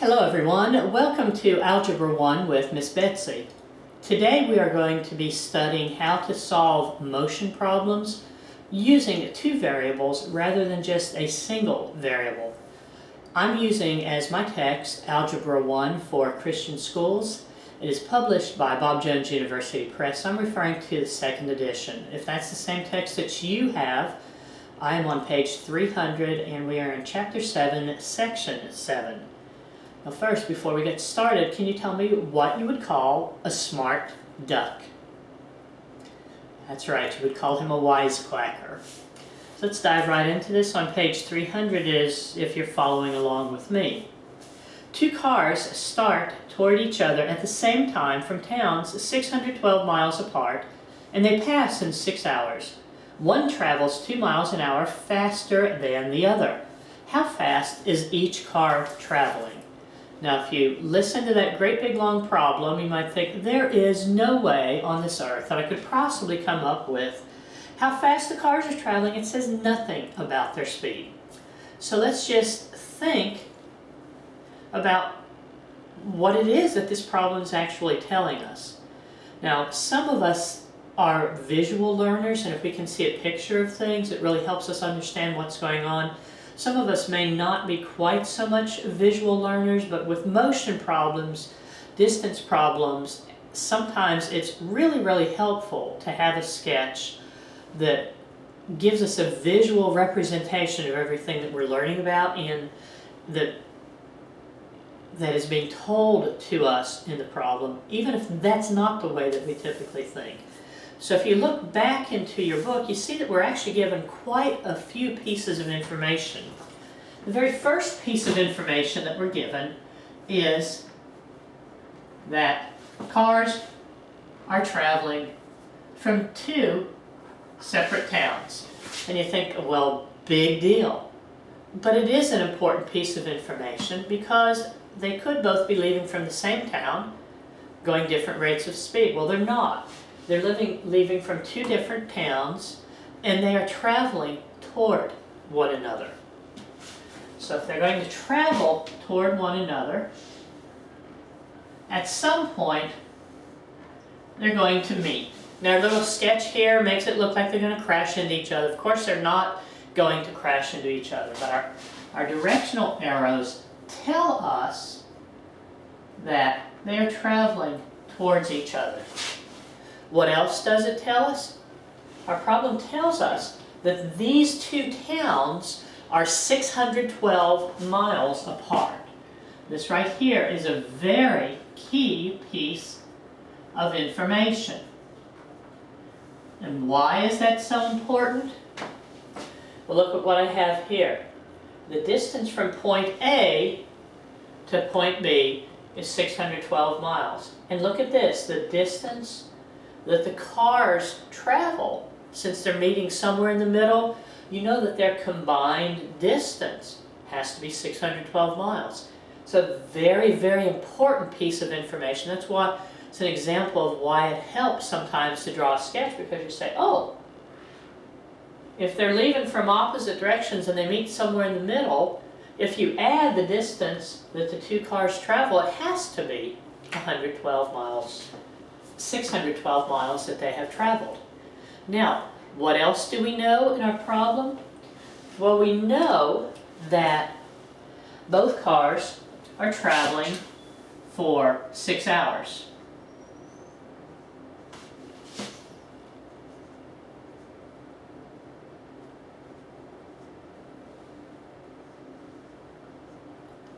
Hello everyone, welcome to Algebra 1 with Miss Betsy. Today we are going to be studying how to solve motion problems using two variables rather than just a single variable. I'm using as my text Algebra 1 for Christian Schools. It is published by Bob Jones University Press. I'm referring to the second edition. If that's the same text that you have, I am on page 300 and we are in Chapter 7, Section 7. Now first, before we get started, can you tell me what you would call a smart duck? That's right, you would call him a wisecracker. So let's dive right into this. On page 300 is if you're following along with me. Two cars start toward each other at the same time from towns 612 miles apart, and they pass in 6 hours. One travels 2 miles an hour faster than the other. How fast is each car traveling? Now, if you listen to that great big long problem, you might think, there is no way on this earth that I could possibly come up with how fast the cars are traveling. It says nothing about their speed. So let's just think about what it is that this problem is actually telling us. Now, some of us are visual learners, and if we can see a picture of things, it really helps us understand what's going on. Some of us may not be quite so much visual learners, but with motion problems, distance problems, sometimes it's really helpful to have a sketch that gives us a visual representation of everything that we're learning about and that is being told to us in the problem, even if that's not the way that we typically think. So if you look back into your book, you see that we're actually given quite a few pieces of information. The very first piece of information that we're given is that cars are traveling from two separate towns. And you think, well, big deal. But it is an important piece of information because they could both be leaving from the same town, going different rates of speed. Well, they're not. They're leaving from two different towns, and they are traveling toward one another. So if they're going to travel toward one another, at some point, they're going to meet. Now, our little sketch here makes it look like they're going to crash into each other. Of course, they're not going to crash into each other, but our directional arrows tell us that they are traveling towards each other. What else does it tell us? Our problem tells us that these two towns are 612 miles apart. This right here is a very key piece of information. And why is that so important? Well, look at what I have here. The distance from point A to point B is 612 miles. And look at this, the distance that the cars travel, since they're meeting somewhere in the middle, you know that their combined distance has to be 612 miles. It's a very important piece of information. That's why it's an example of why it helps sometimes to draw a sketch, because you say, oh, if they're leaving from opposite directions and they meet somewhere in the middle, if you add the distance that the two cars travel, it has to be 112 miles. 612 miles that they have traveled. Now, what else do we know in our problem? Well, we know that both cars are traveling for 6 hours.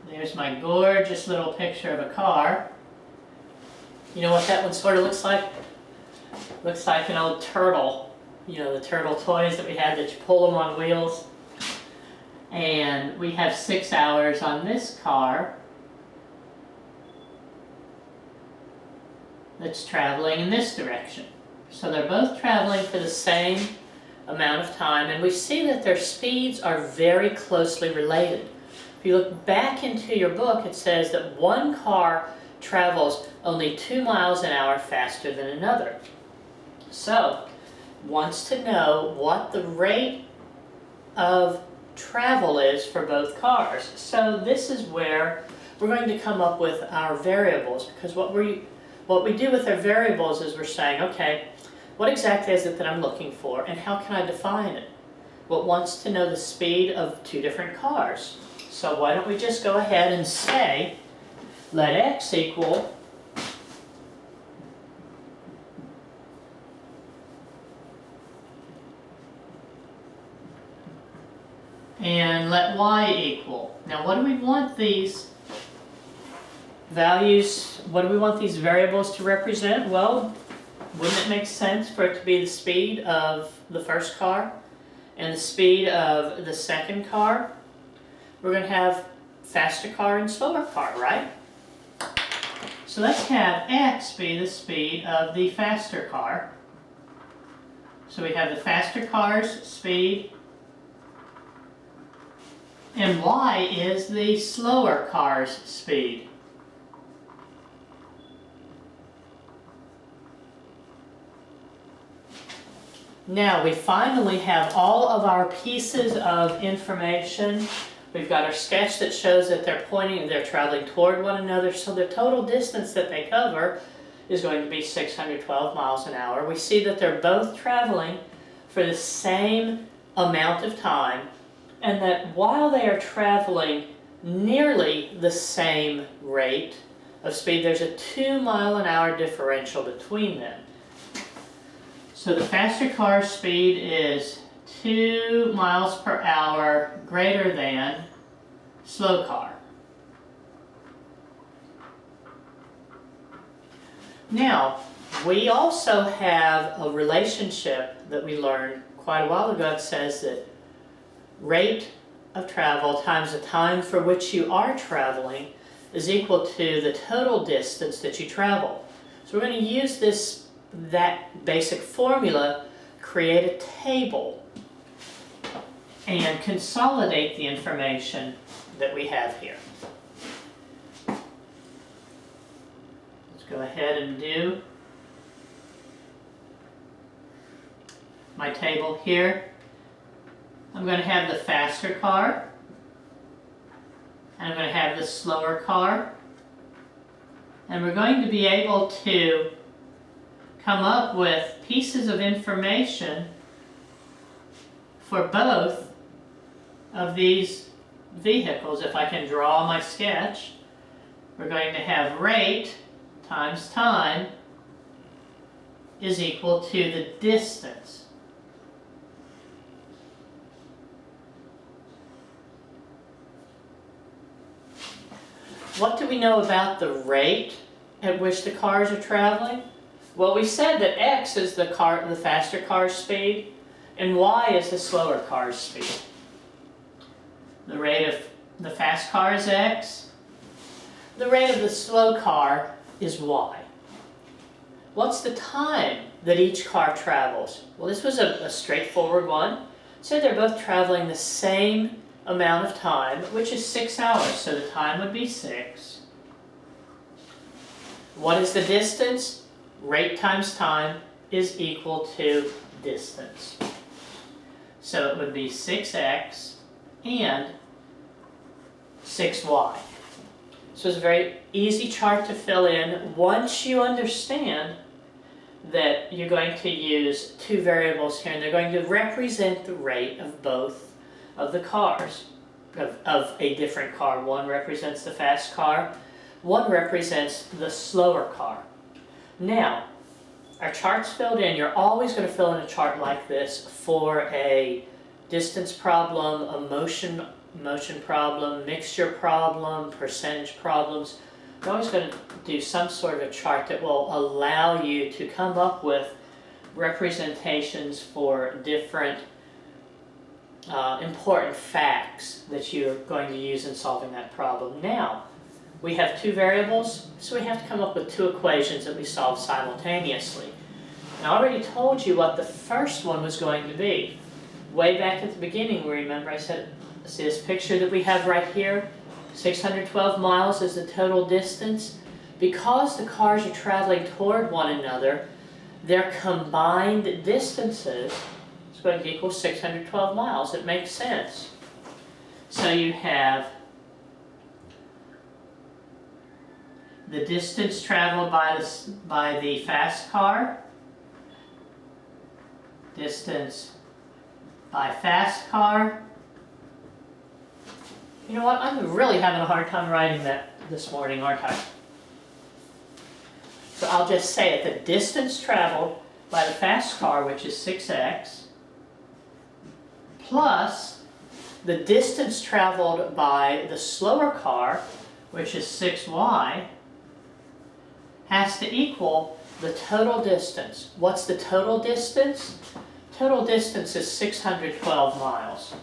There's my gorgeous little picture of a car. You know what that one sort of looks like? Looks like an old turtle. You know, the turtle toys that we had that you pull them on wheels. And we have 6 hours on this car that's traveling in this direction. So they're both traveling for the same amount of time, and we see that their speeds are very closely related. If you look back into your book, it says that one car travels only 2 miles an hour faster than another. So, wants to know what the rate of travel is for both cars. So this is where we're going to come up with our variables, because what we do with our variables is we're saying, okay, what exactly is it that I'm looking for and how can I define it? Well, it wants to know the speed of two different cars. So why don't we just go ahead and say, let x equal and let y equal. Now what do we want these values, what do we want these variables to represent? Well, wouldn't it make sense for it to be the speed of the first car and the speed of the second car? We're going to have faster car and slower car, right? So let's have x be the speed of the faster car. So we have the faster car's speed, and y is the slower car's speed. Now we finally have all of our pieces of information. We've got our sketch that shows that they're traveling toward one another, so the total distance that they cover is going to be 612 miles an hour. We see that they're both traveling for the same amount of time, and that while they are traveling nearly the same rate of speed, there's a 2-mile-an-hour differential between them. So the faster car's speed is 2 miles per hour greater than slow car. Now, we also have a relationship that we learned quite a while ago. It says that rate of travel times the time for which you are traveling is equal to the total distance that you travel. So we're going to use that basic formula, create a table, and consolidate the information that we have here. Let's go ahead and do my table here. I'm going to have the faster car, and I'm going to have the slower car, and we're going to be able to come up with pieces of information for both of these vehicles. If I can draw my sketch, we're going to have rate times time is equal to the distance. What do we know about the rate at which the cars are traveling? Well, we said that x is the faster car's speed, and y is the slower car's speed. The rate of the fast car is x. The rate of the slow car is y. What's the time that each car travels? Well, this was a straightforward one. So they're both traveling the same amount of time, which is 6 hours. So the time would be 6. What is the distance? Rate times time is equal to distance. So it would be 6x and 6y. So it's a very easy chart to fill in once you understand that you're going to use two variables here, and they're going to represent the rate of both of the cars, of a different car. One represents the fast car, one represents the slower car. Now, our chart's filled in. You're always going to fill in a chart like this for a distance problem, a motion problem, mixture problem, percentage problems. You're always going to do some sort of a chart that will allow you to come up with representations for different important facts that you're going to use in solving that problem. Now, we have two variables, so we have to come up with two equations that we solve simultaneously. And I already told you what the first one was going to be. Way back at the beginning, remember I said, see this picture that we have right here? 612 miles is the total distance. Because the cars are traveling toward one another, their combined distances is going to equal 612 miles. It makes sense. So you have the distance traveled by the fast car, distance by fast car. You know what, I'm really having a hard time writing that this morning, aren't I? So I'll just say it, the distance traveled by the fast car, which is 6x, plus the distance traveled by the slower car, which is 6y, has to equal the total distance. What's the total distance? Total distance is 612 miles.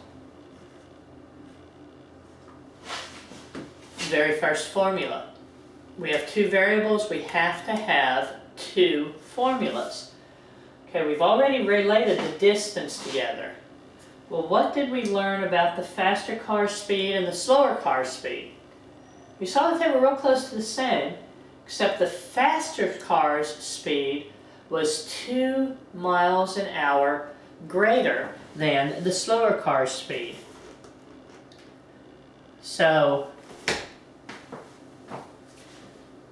Very first formula. We have two variables, we have to have two formulas. Okay, we've already related the distance together. Well, what did we learn about the faster car speed and the slower car speed? We saw that they were real close to the same, except the faster car's speed was 2 miles an hour greater than the slower car's speed. So,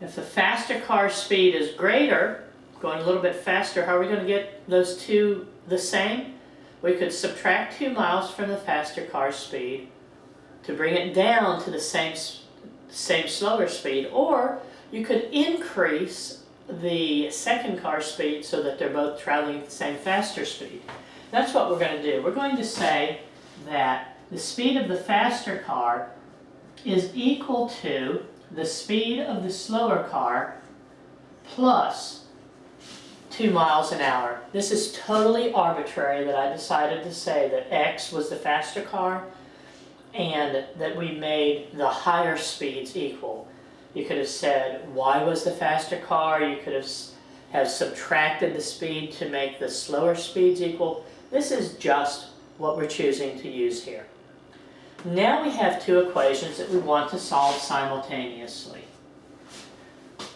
if the faster car's speed is greater, going a little bit faster, how are we going to get those two the same? We could subtract 2 miles from the faster car's speed to bring it down to the same slower speed, or you could increase the second car's speed so that they're both traveling at the same faster speed. That's what we're going to do. We're going to say that the speed of the faster car is equal to the speed of the slower car plus 2 miles an hour. This is totally arbitrary that I decided to say that X was the faster car and that we made the higher speeds equal. You could have said Y was the faster car, you could have subtracted the speed to make the slower speeds equal. This is just what we're choosing to use here. Now we have two equations that we want to solve simultaneously.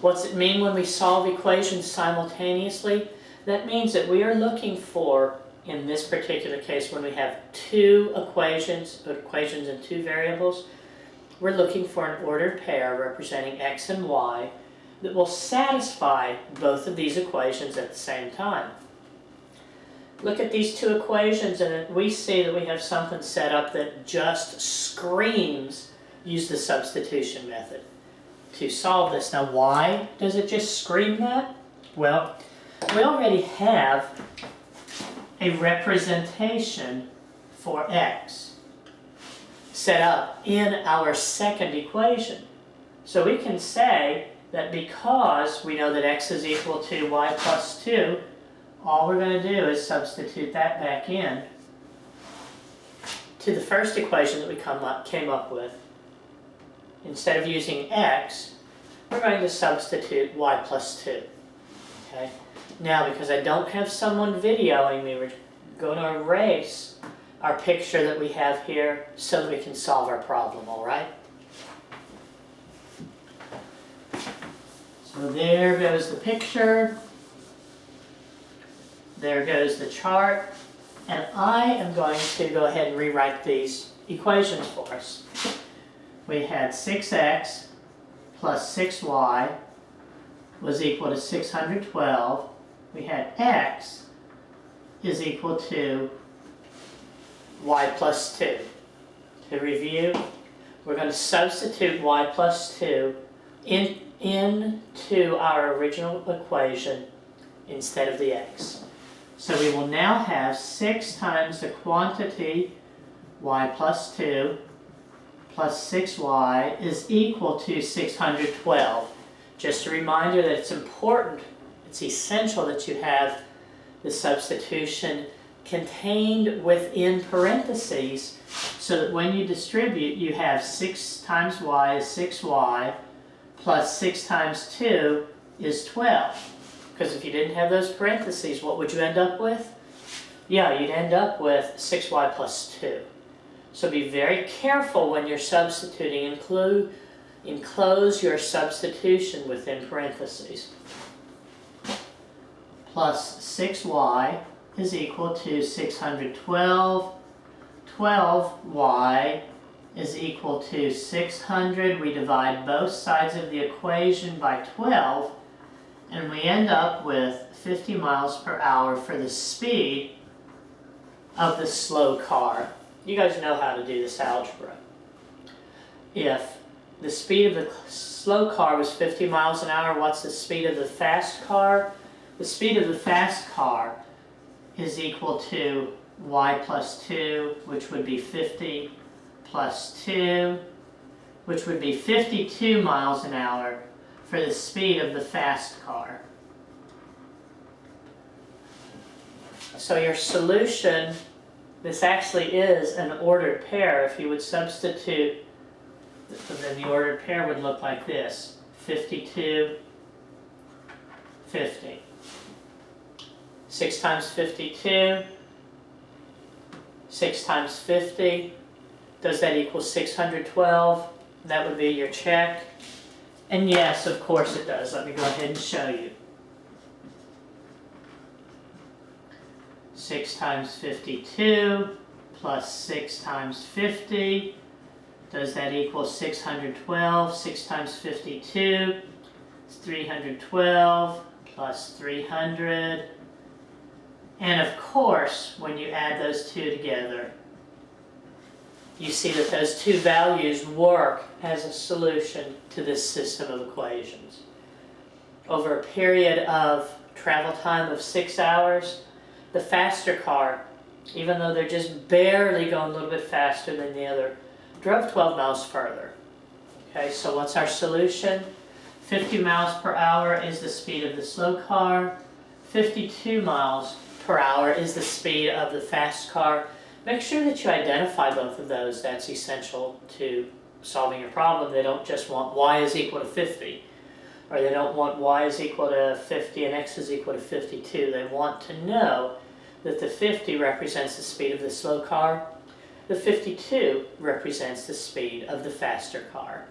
What's it mean when we solve equations simultaneously? That means that we are looking for, in this particular case, when we have two equations in two variables, we're looking for an ordered pair representing x and y that will satisfy both of these equations at the same time. Look at these two equations and we see that we have something set up that just screams use the substitution method to solve this. Now, why does it just scream that? Well, we already have a representation for x set up in our second equation. So we can say that because we know that x is equal to y plus 2, all we're going to do is substitute that back in to the first equation that we came up with. Instead of using x, we're going to substitute y plus 2. Okay? Now, because I don't have someone videoing me, we're going to erase our picture that we have here so that we can solve our problem, all right? So there goes the picture. There goes the chart. And I am going to go ahead and rewrite these equations for us. We had 6x plus 6y was equal to 612. We had x is equal to y plus 2. To review, we're going to substitute y plus 2 into our original equation instead of the x. So we will now have 6 times the quantity y plus 2 plus 6y is equal to 612. Just a reminder that it's important, it's essential that you have the substitution contained within parentheses so that when you distribute you have 6 times y is 6y plus 6 times 2 is 12. Because if you didn't have those parentheses, what would you end up with? Yeah, you'd end up with 6y plus 2. So be very careful when you're substituting. Enclose your substitution within parentheses. Plus 6y is equal to 612. 12y is equal to 600. We divide both sides of the equation by 12, and we end up with 50 miles per hour for the speed of the slow car. You guys know how to do this algebra. If the speed of the slow car was 50 miles an hour, what's the speed of the fast car? The speed of the fast car is equal to y plus 2, which would be 50, plus 2, which would be 52 miles an hour for the speed of the fast car. So your solution, this actually is an ordered pair. If you would substitute, then the ordered pair would look like this: 52, 50. 6 times 52, 6 times 50. Does that equal 612? That would be your check. And yes, of course it does. Let me go ahead and show you. 6 times 52 plus 6 times 50. Does that equal 612? 6 times 52 is 312 plus 300. And of course, when you add those two together, you see that those two values work as a solution to this system of equations. Over a period of travel time of 6 hours, the faster car, even though they're just barely going a little bit faster than the other, drove 12 miles further. Okay, so what's our solution? 50 miles per hour is the speed of the slow car. 52 miles per hour is the speed of the fast car. Make sure that you identify both of those. That's essential to solving your problem. They don't just want y is equal to 50, or they don't want y is equal to 50 and x is equal to 52. They want to know that the 50 represents the speed of the slow car. The 52 represents the speed of the faster car.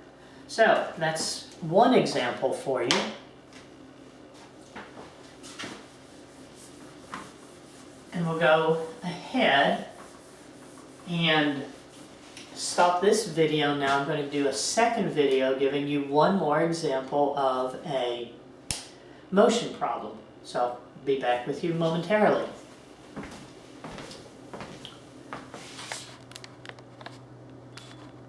So that's one example for you. And we'll go ahead and stop this video now. I'm going to do a second video giving you one more example of a motion problem. So I'll be back with you momentarily.